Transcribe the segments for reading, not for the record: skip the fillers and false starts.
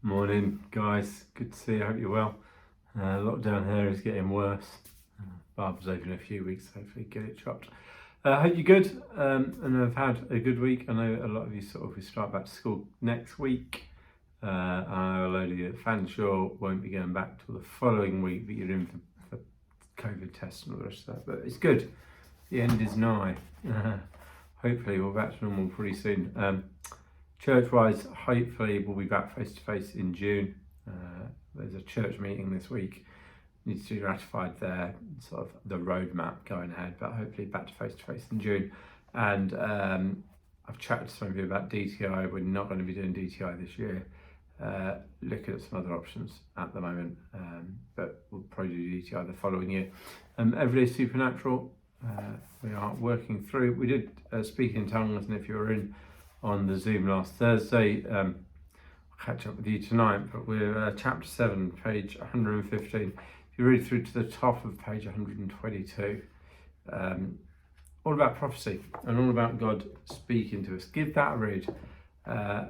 Morning, guys. Good to see you. I hope you're well. Lockdown here is getting worse. Barber's open in a few weeks, hopefully get it chopped. I hope you're good and have had a good week. I know a lot of you we start back to school next week. I know a load of you at Fanshawe won't be going back till the following week, but you're in for COVID tests and all the rest of that. But it's good. The end is nigh. Hopefully we're back to normal pretty soon. Church-wise, hopefully we'll be back face-to-face in June. There's a church meeting this week. Needs to be ratified there, sort of the roadmap going ahead, but hopefully back to face-to-face in June. And I've chatted to some of you about DTI. We're not going to be doing DTI this year. Looking at some other options at the moment, but we'll probably do DTI the following year. Everyday Supernatural, we are working through. We did speak in tongues, and if you were in on the Zoom last Thursday, I'll catch up with you tonight, but we're chapter 7, page 115. If you read through to the top of page 122, all about prophecy and all about God speaking to us. Give that a read.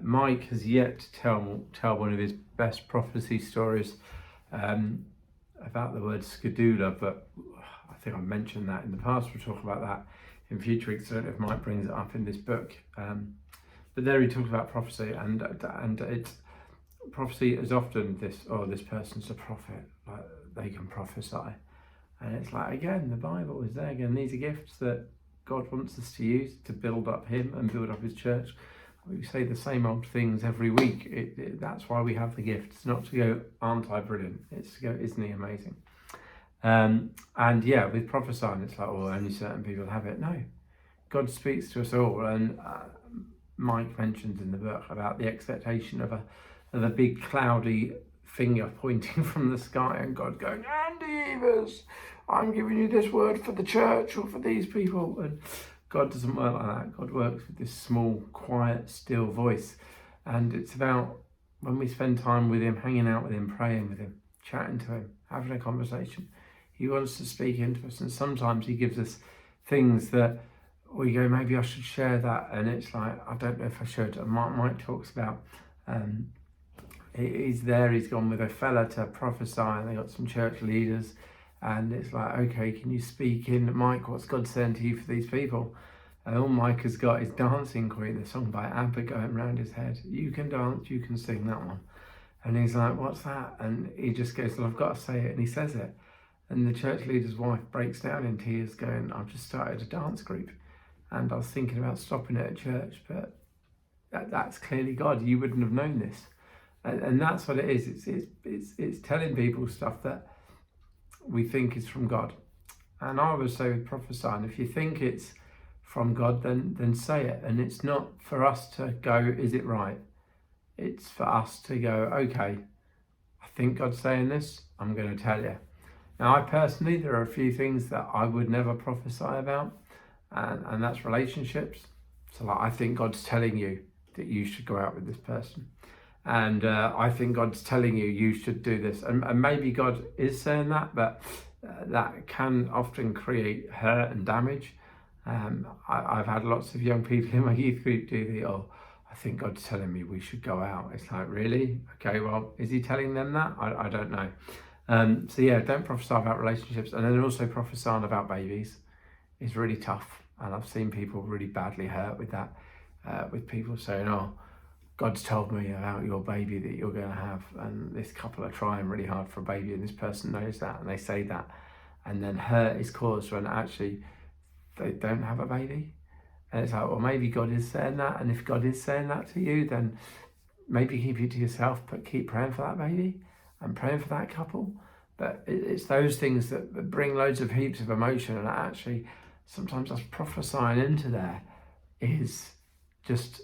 Mike has yet to tell one of his best prophecy stories about the word skedula, but I think I mentioned that in the past. We'll talk about that in future weeks. I don't know if Mike brings it up in this book. But there he talks about prophecy, and it's prophecy is often this person's a prophet, like they can prophesy, and it's like, again, the Bible is there again. These are gifts that God wants us to use to build up Him and build up His church. We say the same old things every week. That's why we have the gifts, not to go, aren't I brilliant? It's to go, isn't He amazing? And yeah, with prophesying, it's like, well, only certain people have it. No, God speaks to us all, and Mike mentions in the book about the expectation of a big cloudy finger pointing from the sky and God going, Andy Evers, I'm giving you this word for the church or for these people. And God doesn't work like that. God works with this small, quiet, still voice. And it's about when we spend time with Him, hanging out with Him, praying with Him, chatting to Him, having a conversation. He wants to speak into us, and sometimes He gives us things that we go, maybe I should share that, and it's like, I don't know if I should. And Mike talks about, he's gone with a fella to prophesy, and they got some church leaders, and it's like, okay, can you speak in, Mike, what's God saying to you for these people? And all Mike has got is Dancing Queen, the song by ABBA, going round his head. You can dance, you can sing that one. And he's like, what's that? And he just goes, well, I've got to say it, and he says it. And the church leader's wife breaks down in tears going, I've just started a dance group. And I was thinking about stopping it at church, but that's clearly God. You wouldn't have known this, and that's what it is. It's telling people stuff that we think is from God. And I would say with prophesying, if you think it's from God, then say it. And it's not for us to go, is it right? It's for us to go, okay, I think God's saying this. I'm going to tell you. Now, I personally, there are a few things that I would never prophesy about. And that's relationships. So like, I think God's telling you that you should go out with this person. And I think God's telling you should do this. And maybe God is saying that, but that can often create hurt and damage. I've had lots of young people in my youth group do I think God's telling me we should go out. It's like, really? Okay, well, is He telling them that? I don't know. So yeah, don't prophesy about relationships. And then also prophesying about babies is really tough. And I've seen people really badly hurt with that, with people saying, oh, God's told me about your baby that you're going to have. And this couple are trying really hard for a baby, and this person knows that, and they say that. And then hurt is caused when actually they don't have a baby. And it's like, well, maybe God is saying that. And if God is saying that to you, then maybe keep it to yourself, but keep praying for that baby and praying for that couple. But it's those things that bring loads of heaps of emotion, and actually sometimes us prophesying into there is just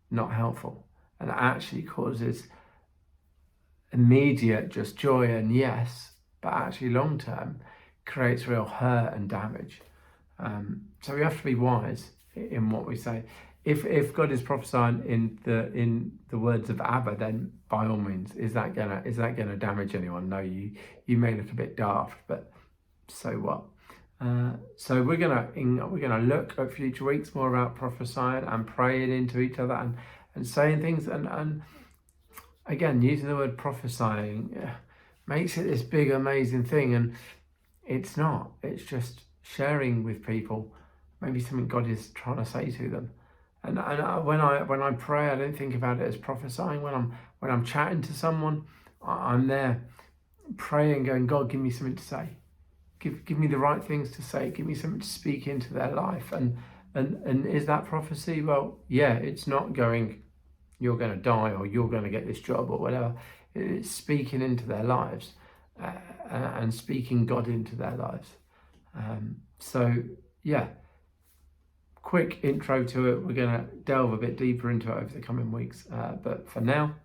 not helpful, and it actually causes immediate just joy and yes, but actually long term creates real hurt and damage. So we have to be wise in what we say. If God is prophesying in the words of ABBA, then by all means, is that gonna damage anyone? No, you may look a bit daft, but so what? So we're gonna look at future weeks more about prophesying and praying into each other and saying things and again, using the word prophesying makes it this big, amazing thing, and it's not. It's just sharing with people maybe something God is trying to say to them. And when I pray, I don't think about it as prophesying. When I'm chatting to someone, I'm there praying, going, God, give me something to say. Give me the right things to say. Give me something to speak into their life. And is that prophecy? Well, yeah, it's not going, you're going to die or you're going to get this job or whatever. It's speaking into their lives and speaking God into their lives. So, yeah, quick intro to it. We're going to delve a bit deeper into it over the coming weeks. But for now,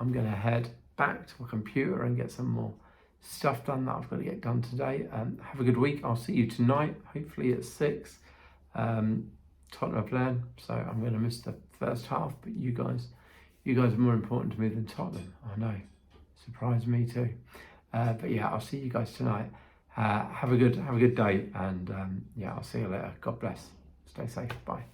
I'm going to head back to my computer and get some more stuff done that I've got to get done today. Have a good week. I'll see you tonight, hopefully at 6. Tottenham are playing, so I'm going to miss the first half. But you guys are more important to me than Tottenham. I know, surprised me too. But yeah, I'll see you guys tonight. Have a good day, and yeah, I'll see you later. God bless. Stay safe. Bye.